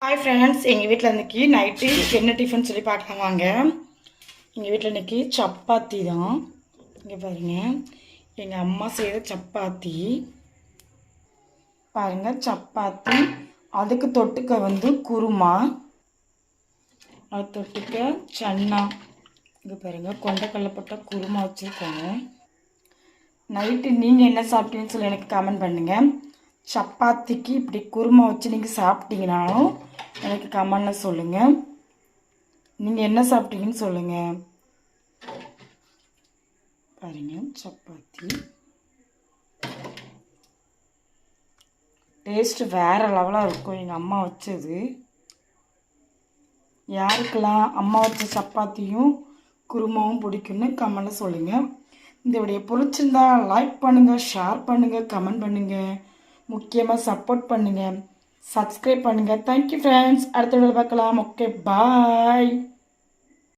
Hi friends, எங்கள் வீட்டில் இன்றைக்கி நைட்டு என்ன டிஃபன் சொல்லி பார்க்கலாம் வாங்க. எங்கள் வீட்டில் இன்றைக்கி சப்பாத்தி தான். இங்கே பாருங்கள், எங்கள் அம்மா செய்கிற சப்பாத்தி பாருங்கள். சப்பாத்தி அதுக்கு தொட்டுக்க குருமா, அது தொட்டுக்க சன்னா. இங்கே பாருங்கள், கொண்டைக்கடலை போட்ட குருமா வச்சுருக்கோங்க. நைட்டு நீங்கள் என்ன சாப்பிட்டீங்கன்னு சொல்லி எனக்கு கமெண்ட் பண்ணுங்கள். சப்பாத்திக்கு இப்படி குருமா வச்சு நீங்கள் சாப்பிட்டீங்கனாலும் எனக்கு கமெண்டில் சொல்லுங்கள். நீங்கள் என்ன சாப்பிட்டீங்கன்னு சொல்லுங்கள். பாருங்கள், சப்பாத்தி டேஸ்ட்டு வேறு லெவலாக இருக்கும். எங்கள் அம்மா வச்சது. யாருக்கெல்லாம் அம்மா வச்ச சப்பாத்தியும் குருமாவும் பிடிக்குன்னு கமெண்டில் சொல்லுங்கள். இந்த வீடியோ பிடிச்சிருந்தா லைக் பண்ணுங்கள், ஷேர் பண்ணுங்கள், கமெண்ட் பண்ணுங்கள், முக்கியமாக சப்போர்ட் பண்ணுங்கள், சப்ஸ்கிரைப் பண்ணுங்கள். Thank you friends. அடுத்த வீடியோவில் பார்க்கலாம். ஓகே, பாய்.